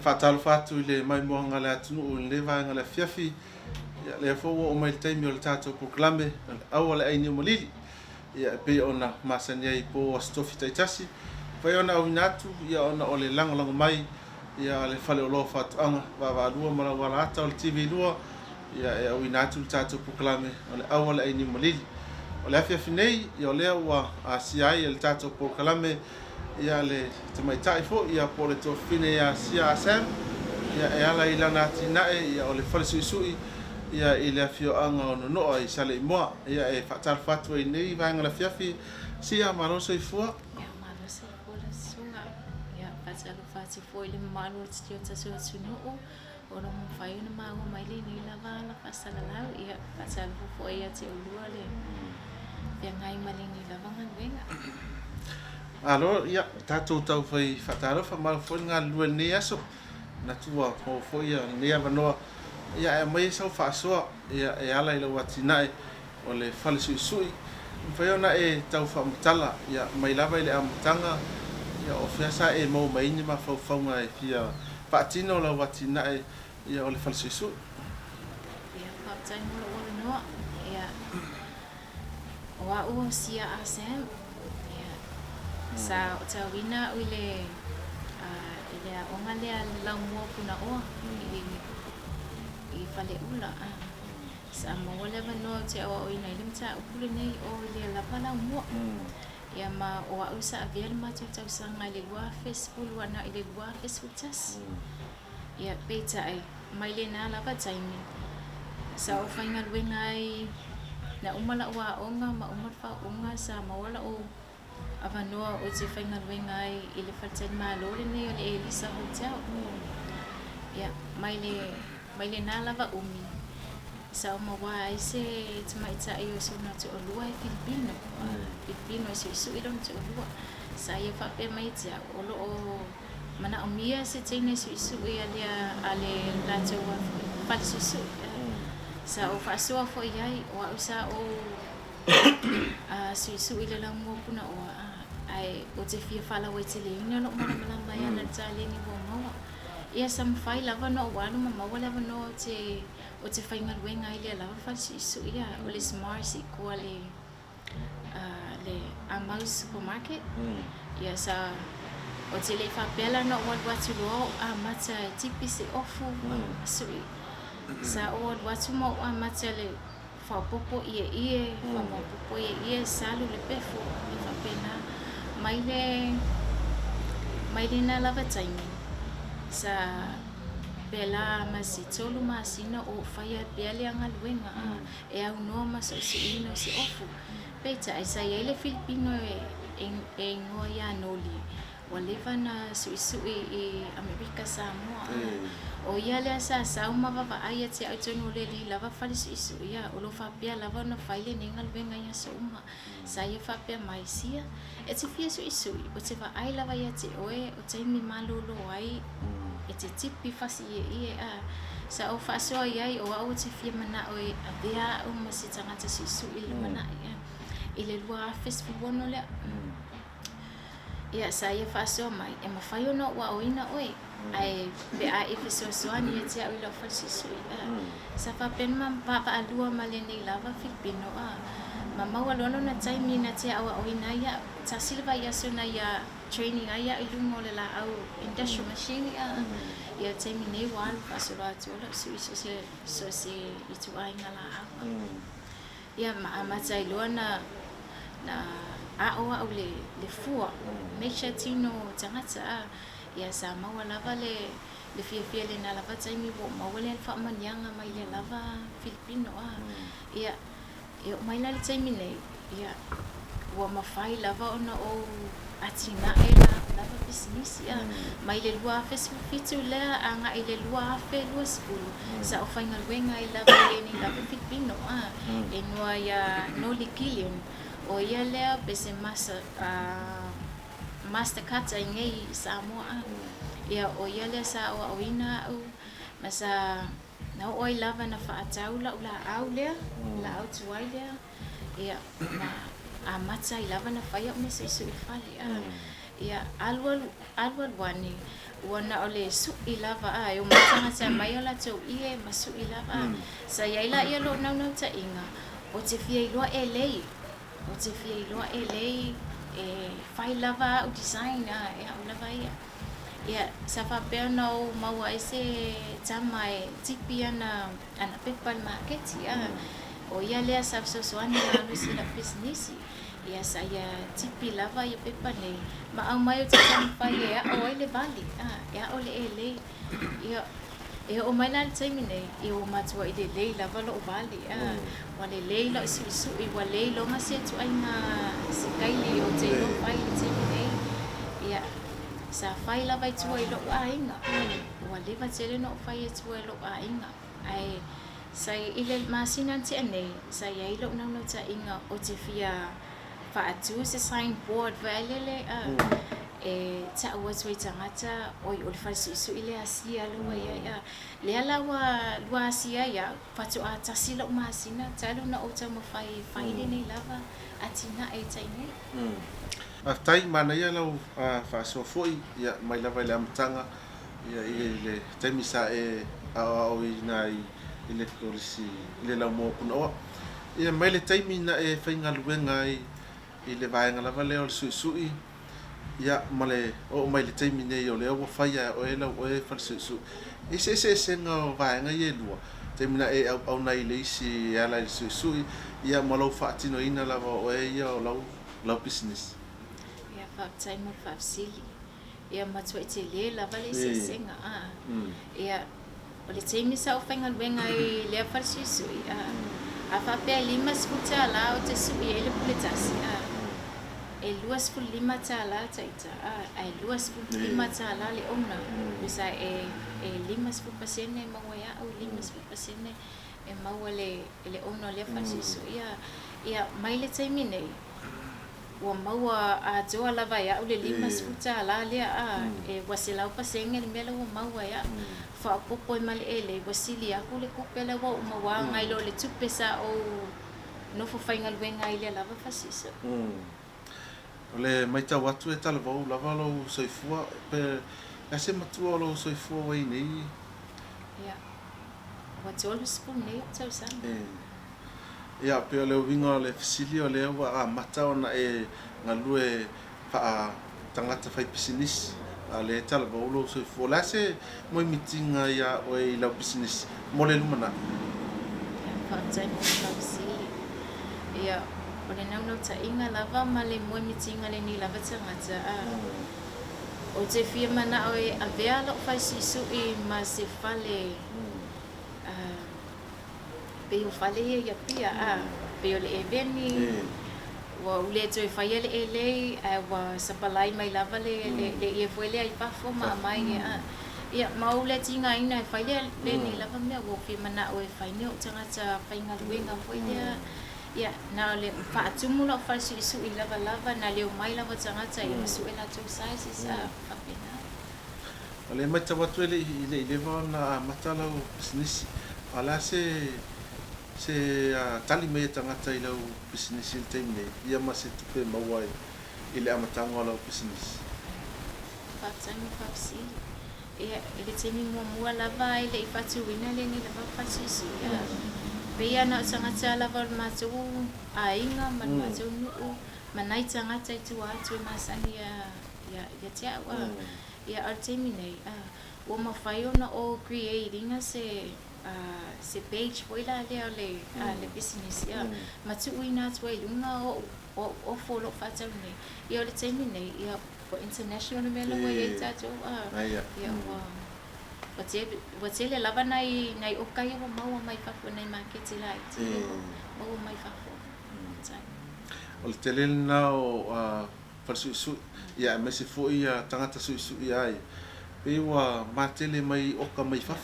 fatalo fatu le mai moanga le atunu le vanga le fiafi ya le fo o mai taimi o le tato proklame au le aini molili ya pe ona masania I po stofi taitasi fa ona o inatu ya ona o le lango mai ya le fale o lo fatu anga va lua mala wala ata o le TV lua ya o inatu le tato proklame o le au le aini molili o le fiafi nei ya le wa asiai le tato proklame ya le tamaitai fo ya po le tofine ya sia sam ya ala ilana tinae ya o le fale suisui ya ile fio anga no ai sale mo ya e fatal fatu I nei vanga la fiafi sia malo so fo ya malo so fo la sunga ya fatal fatu fo ile malo tio tso tsunu o no mo fai na ma o mai le ni la vala pasala la ya fatal fo ya te ulua le ya ngai mali ni la vanga venga alo ya tatu tau fai fatalo fa mal fo nga lua ni aso na tua fo ya ni ava no ya mai so fa so ya ala ile watinai o le fale sui fa yo na e tau fa mtala ya mai lava ile amtanga ya ofesa e mo mai ni ma fa ngai fia patino la watinai ya o le fale sui ya pa tai mo no ya wa o sia asem sa o tawina ile ile onga le la mo kuna o I fale ula sa mo le no te o ina ile mta ukule nei o ile la pala mo ya ma o usa aviel ma te tau sanga ile wa Facebook wana ile wa Facebook tas ya beta ai mai le na la ba taimi sa o fainga wengai na umala wa onga ma umar fa onga sa ma wala o avanoa o te whainga wengai I le whaten maa lore nei o le Elisa Hotel. Ya, mai le nā lava umi. Sa o mawa ai se te maita I o sona te o lua e Filipino. Filipino e suisu I lona te o lua. Sa ia whape mai te o lo o mana o mia se teine suisu I a le lato wa whale suisu. Sa o whaasua fo iai o au sa o suisu I le lau mua puna o ai o te fia fala wai te leina no mana mai ana tale ni bo mo ia sam fai lava no wanu mama wala no te o te whainga ruenga I le lava fal suisu ia o le smart si ko le Amau supermarket ia sa o te le fapela no watu lo mata tipi se ofu sui sa o watu mo mata le fa popo ie fa mo popo ie salu le pefo I fa pena mai le na lava taimi sa bela masi tolu masina o faya bele anga luenga e au no maso si ino si ofu peta ai sa ile Filipino e ngo ya noli walefa na suisu I Amerika Samoa o ia le sa uma va ai te ai tonu le lava fali isu ia o lo fa pia lava na faile ninga venga ia so uma sa ia fa pia mai sia e te fia isu o te va ai lava ia te oe o te mi malolo ai e te tipi fasi ia sa o fa so ai o au te fia mana o a bea o masi tanga te isu ile mana ia ile lua fes bono le ia sa ia fa so mai e ma fa yo no wa o ina oe ai be ai so soani e te au lo falsi sui sa fa pen ma pa alua maleni lava Filipino mama walono na taimi na te au o ina ia ta silva ia so na ia training ia I lungo le la au industrial machine ia taimi nei wan pa so la to la sui so se itu ai na la ia ma tai lona na o le fua make sure tino tangata ia sa maua lava le fia le na lava taimi wo maua le fa manianga mai le lava Filipino ia mai le taimi nei ia wa mafai lava ona o atina lava business ia mai le lua Facebook fitu le anga I le lua fe lua skulu sa o fainga wenga I lava le ni lava Filipino e noa ia no likilion o ia le bese master kata ngai Samoa ia o ia le sa o ina o masa na o lava na fa ataula ula au le la au tuai le ia na mata I lava na fa ia me se fale ia alwal wani wana ole su'i lava a o matanga sa mai ola tau ie ma su'i lava sa yaila ia lo nau ta inga o te fia iloa e lei o te fia iloa e lei e fai lava o design e au lava ia sa fa pe no mau ai se tama e tipi ana pepa market o ia lea sa so ana lu se la business ia saya tipi lava ia pepa nei ma au mai o te tama ia o ele vali ia ole ele ia e o mai na te mine e o matua i le lava lo vali wa le lo su i wa le lo ma se tu ai na se kaili o te lo pai te mine ia sa fai lava tu ai lo ainga wa le va tele no fai tu ai lo ainga ai sai ile masina te nei sai ai lo na no ta inga o te fia fa atu se signboard valele e ta was we tangata o i fa su ile asia lo ia le ala wa asia ya fa tu ata silo masina ta lo na o ta mo fai nei lava atina e tai nei tai mana ia lau fa so foi ia mai lava le amtanga ia le taimisa e o nai ile kolisi ile la mo kuno ia mai le taimina e fainga luenga i le vaenga lava le o sui ia male o mai le taimine o le o faia o ela o e fa su ese nga vaenga ia lua taimina e au nai le isi ala sui ia malo fa tino ina lava o e ia o lau business tai mo fa sili ia matua te le lava le senga ia o le taimi sa o whainga luenga i lea wharisui a whapea 5 sputa la o te sui e le puletasi e 2.5 tala taita ai 2.5 tala le ona bisa e 5% maua ia au 5% e maua le ona le wharisui ia mai le taimi nei wa maua a joa lava ya o le 5 sputa la lea e wasilau pasenge le mela wa maua ya fa popo mai ele wasili a ko le kopela wa maua ngai lo le tupesa o no fo fainga luenga ile lava fasisa ole mai ta watu e tala vau lava lo soifua pe ase matua lo soifua wai nei ya wa tolu spoon nei tau sana ia pe le winga le fisili o le wa mata ona e ngalue fa tangata fai business ale tala volo so fola se mo meeting ia o i la business mo le lumana fa tsai mo fa fisili ia o le nau ta inga lava ma le mo meeting ale ni lava tangata o te fia mana o e avea lo fai sisu i ma se fale pe o fale ia pia pe o le eveni wa ule to e fai ele wa sapalai mai lava le ia foi le ai pa fo ma mai ia ma ule tinga ina e fai le ni lava me wo fi mana o e fai ne o tanga ta fai nga luenga foi le ia na le fa tumu lo fa su i lava na le mai lava tanga ta i su ela to size sa fa pena ole mai ta watu le va na matala o business ala se tali me tangata i lau business il taime ia ma se tupe mawai i le amatanga o lau business fatami fapsi ia ele temi mua lava i le i fatu wina le ni lava fasisi pe ia na tangata lava matu a inga man matu nuu manai tangata i tu atu masani ia tia wa ia artemi nei o mawhai ona o creating se page foi la le business ia matu ina tu ai lunga o follow fata nei ia le temi nei ia for international melo ia tato ia wa le lava nai o kai o mau mai fa nei market lai mau mai fa o le tele na o falsu ia me se foi ia tangata su ia pe wa matele mai o ka mai fa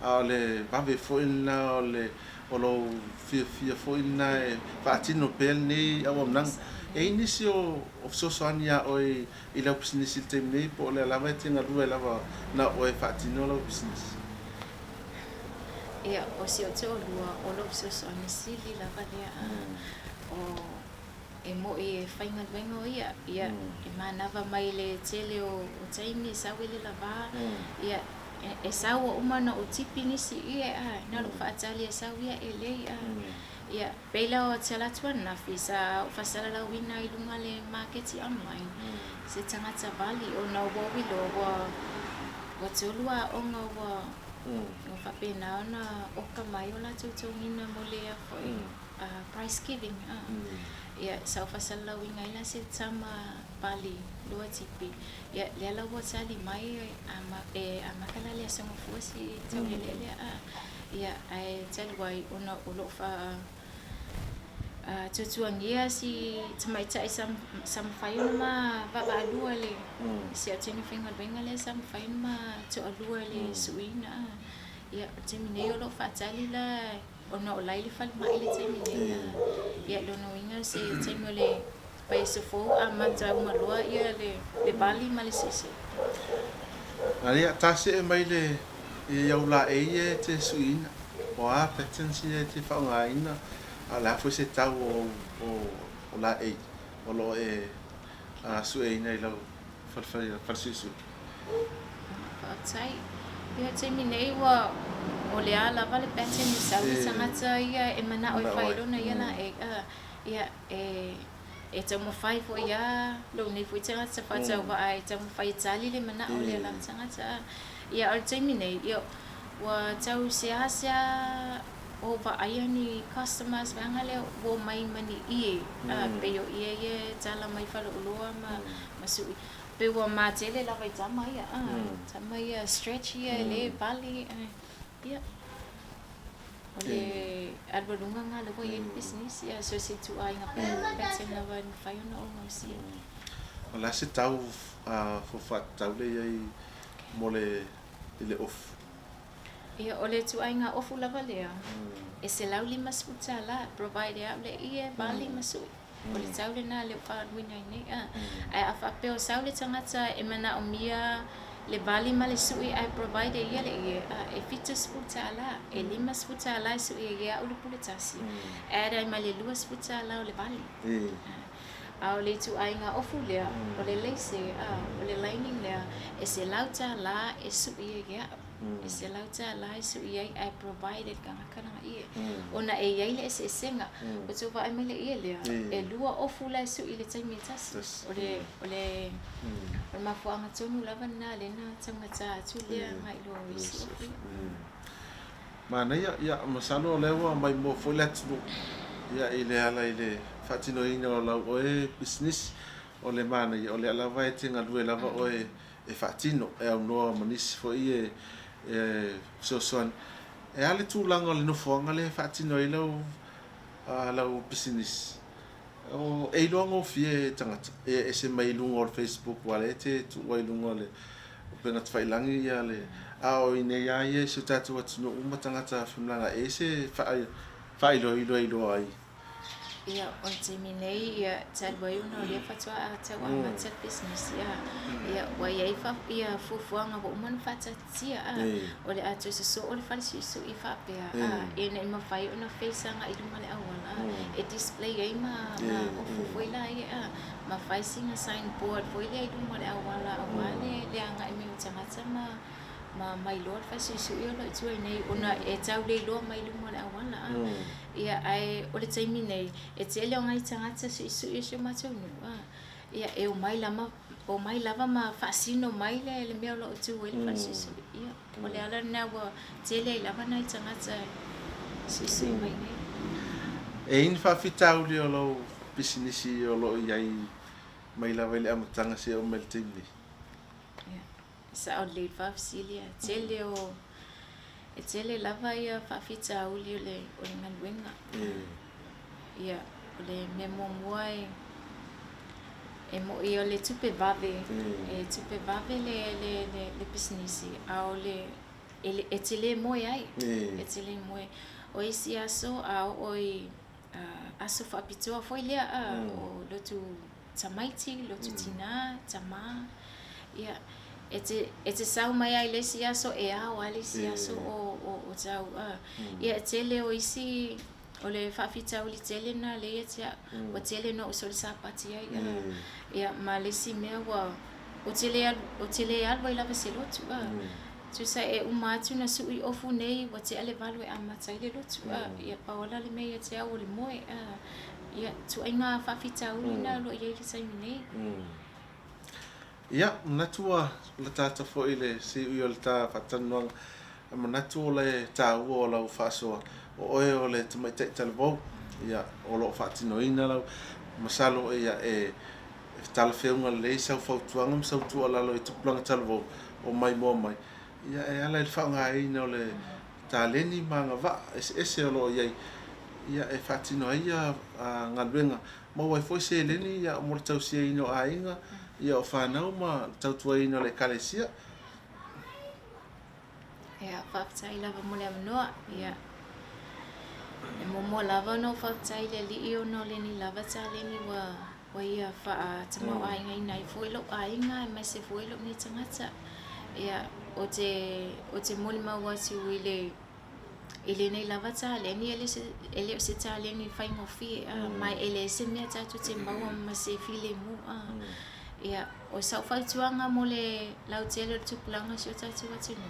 ale vave foi na o lo fia foi na fatino pel ni au nang e inisio of sosania o i la business tem ni po le lava tinga rua lava na o fatino lo business ia o si o te o lua o lo sosania sili lava le o e mo e whainga luenga o ia e manava mai le tele o taimi e sau ele lava ia e sau o umana o tipi nisi ia na lo whaatali e sau ia e lei ia peila o te alatuan na fisa o fasala la wina i lunga le marketi online se tangata vali o na wawilo wa te olua o nga wa o whapena o na oka mai o la tautongina mo lea foi price giving ia sa o fasala la winga ila se tama pali lua tipi ia lea la wa tali mai a makala lea songa fuasi tau lelea ia ai tali wai ona ulo fa tutuangia si tamaita ai sam faiuna ma baba alua le si atini finga benga le sam faiuna ma to alua le suina ia temine lo fatali la ona o laili fal mai le temine ia lo no inga si temole pai se fo a mata uma loa ia le bali male sese Aria tase mai le ia ula e te suina o a patensi te whaungaina ala foi se tau o la e o lo e a su e nei lo farsisu fatai ia te minei wa o le ala vale paten ni sa tangata ia e mana o failo na ia na ia e te mo fai fo ia lo nei foi tangata fata wa ai te mo fai tali le mana o le ala tangata ia o te minei ia wa tau se asia o va ayani customers vangale wo mai mani ie pe yo ie tala mai falo loa masu pe wo ma tele la vai tama ia stretch ia le bali ia ole albalunga nga lo ye business ia so se tu ai nga pe na van fai na o si ola se tau fo fat tau le ai mole ile off ia ole tu ai nga ofu lava lea e se lau lima sputa la provide ya le ia bali masu ole tau le na le fa wina ni ai afa pe o sau le tangata e mana o mia le bali ma le sui ai provide ia le ia e fita sputa la e lima sputa la su ia o le puletasi era ma le lua sputa la o le bali au le tu ai nga ofu lea o le leise o le lining lea e se lau ta la e su ia e se lau ta la e su ia ai provided kana ia ona e ia le se senga o tu va ai mele ia lea e lua ofu la su ile tai metas o le ma fu anga tonu lava na le na tanga ta tu lea mai lo isi mana ia masano lewa mai mo fo le tu ia ile ala ile fatino ina o lau o e business o le mana ia o le ala vai tinga lue lava o e fatino e au noa manisi fo i so son e ale tūlanga le nofoanga le fatino i lau business o e longo fie tangata e se mai lungo o Facebook wale te tu wai lungo le pena tfailangi ia le a o ine ia ia so tatu atu no uma tangata fimlanga e se fai lo ai ia o te minei ia talwai una o le fatua a tawa matat business ia wa ia fufuanga wa umana fatatia o le atu so o le falsi so i fa pea ina ima fai una faceanga i lunga le awala e display ai ma o fufui la ia ma fai singa signboard foi le i lunga le awala awale le anga i mi tangata ma mai lord fasi so ia lo tu nei ona e tau le lo mai lunga le awala ia ai o le taimi nei e te ele o ngai tangata so isu isu matonu ia e o mai lava ma fasino mai le mea lo tu ele fasi so ia o le ala na wa te ele lava nai tangata so isu mai nei e in fa fitau le o lo business o lo iai mai lava le amatanga se o meltimi sa o le fa fasilia tele o e tele lava ia fa fita uli le o le ngaluenga ia o le memo muai e mo ia le tupe vave le business a o le e tele mo ai e tele mo o isi aso a o aso fa pitoa foi le o lo tu tamaiti lo tu tina tama ia e te sau mai ai le si aso e au ali si aso o tau ia tele o isi o le whaafitau li tele na le tia wa tele no so le sapati ai ia ma le si mea wa o tele al vai lava se lotu tu sa e umatu na sui ofu nei wa te ale valu e amatai le lotu ia paola le mea tia o le moe ia tu ainga whaafitau li na lo ia le saimi nei ia natua la tata fo ile si io le ta fatanoanga manatu le ta o la faso o le tmai te talvo ia o lo fatinoina la masalo ia e talfeunga le sa fautuanga sa tu ala lo tu planga talvo o mai ia e ala le fanga ina le taleni manga va ese lo ia e fatinoia ngaluenga ma wai foi se leni ia mo tau se ino ainga ia o whanau ma tautua ino le kalesia. Ia, whaftai lava mo le amanoa, ia. E momo lava no whaftai le li o no le ni lava ta le ni wa ia wha tamau ainga ina i fuelo ainga e mai se fuelo ni tangata. Ia, o te moli mau atu ile nei lava ta le ni ele se ta le ni whaingo fie, mai ele se mea tatu te maua ma se file mu, ia o sau whautuanga mo le lau tele tupulanga si o tatu atunu.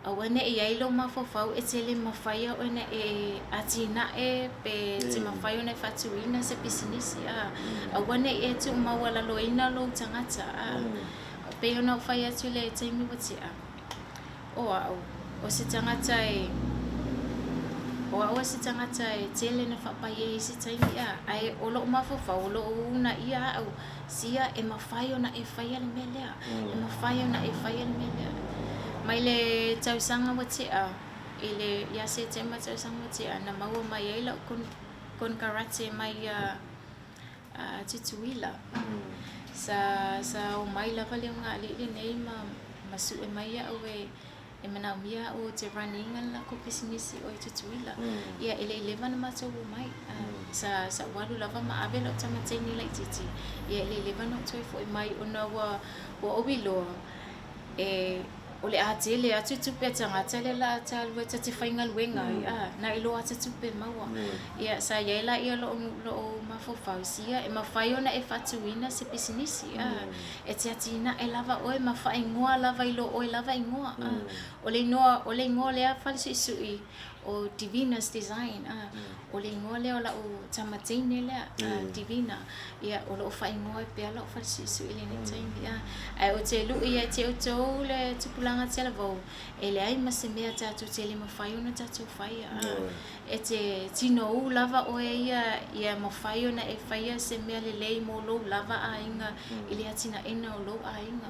Awana e ailo mafofau e tele mawhaia o na e atina e pe te mawhaia na whatuina se pisinisi. Awana e tu mawala loina lo tangata. Pe ona whaia tu le taimi watia. O se tangata e o se tangata e tele na whapaia i se taimi ai o lo mafofau o lo una ia au sia e mawhaia na e whaia le melea. E mawhaia na e whaia le melea. Mai le tausanga watia ile ya se tema tausanga watia na maua mai ai la kon karate mai tutuila sa o mai la vale nga le nei masu e mai au e mana mia o te running la ko pisinisi o tutuila ia ile 11 ma so mai sa walu lava ma avelo tamateni like titi ia ile 11 no toi foi mai ona wa obilo o le atele atu tupe tangata le la talwa te whainga luenga na ilo atu tupe maua ia sa iaila ia lo mafofau sia e mawhaiona e whatuina se pisinisi e te atina e lava oe mawhaingoa lava ilo oe lava ingoa o le ingoa lea whalisi sui o Divina's Design o le ingoa lea o la o tamatine lea Divina ia o lo whaingoa e pia la o whalisi sui le ne taimi ai o te lu ia te utou le tupulanga tela vau e le ai mase mea tatu te le mawhaiona tatu whaia e te tino u lava oe ia mawhaiona e whaia se mea le lei mo lo lava a inga ili atina ena o lo a inga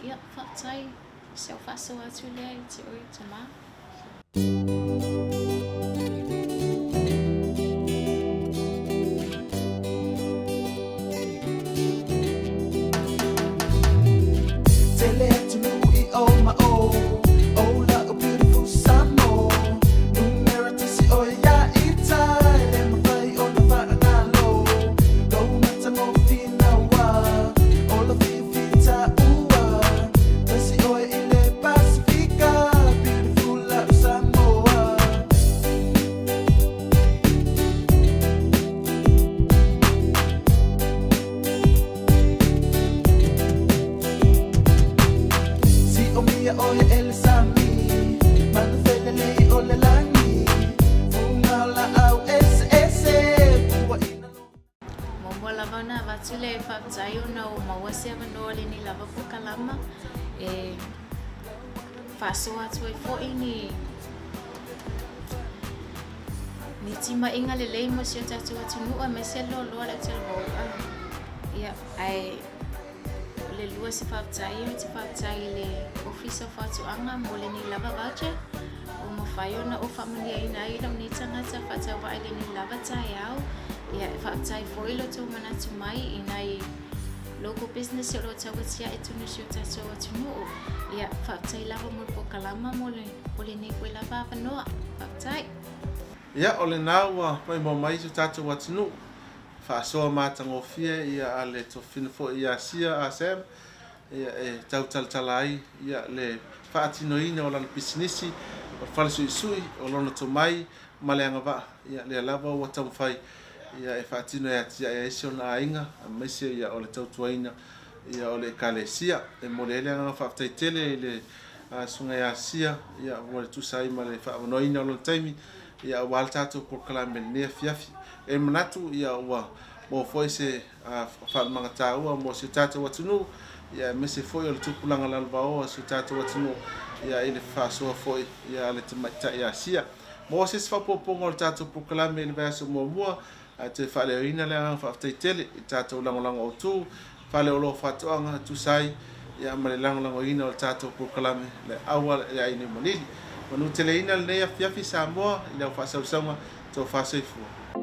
ia whaktai se o whaso atu lea i te oi tama Tule whakataio na o mawase avanoa le ni lava pukalama e whasoa atu e fo ni tima inga le lei mo si o tatu atu nua me se lo loa le tele mo ia ai le lua se whakataio te whakatai le ofisa whatuanga mo le ni lava voucher o mawhaiona o whamunia ina ila ni tangata whatawa le ni lava tai au ia whaktai foilo tō manatu mai i nei local business o lo tawatia e tunu si o tato atunu ia whaktai lava mo po kalama mo le nei koe lava apanoa whaktai ia o le nāua mai mo mai si o tato atunu whaasoa mātangofia ia a le tofina fo ia sia a Sam ia e tau talatala ai ia le whaatinoina o lana pisinisi fale sui o lona tomai ma le agava ia le lava ua taumafai ia e faatino e atia e ese ona aiga maise ia o le tautuaina ia o le ekalesia e mo le agaga faafetaitele i le suga ia asia ia ua le tusai ma le faamanoina o lona taimi ia ua le tatou polokalame lenei afiafi e manatu ia ua mo foi se faamagatāua mo se tatou atunuu ia mese foi o le tupulaga lalavaoa se tatou atunuu ia i le faasoa foi ia le tamaitaʻi asia mo se faapopoga o le tatou polokalame i le vaeaso muamua te faaleoina le agaga faafetaitele i tatou lagolago outu faaleolo faatoʻaga tusai ia ma le lagolagoina o le tatou polokalame le aua le aina i malili manuteleina lenei afiafi Samoa i le au faasausauga tou fasaifua.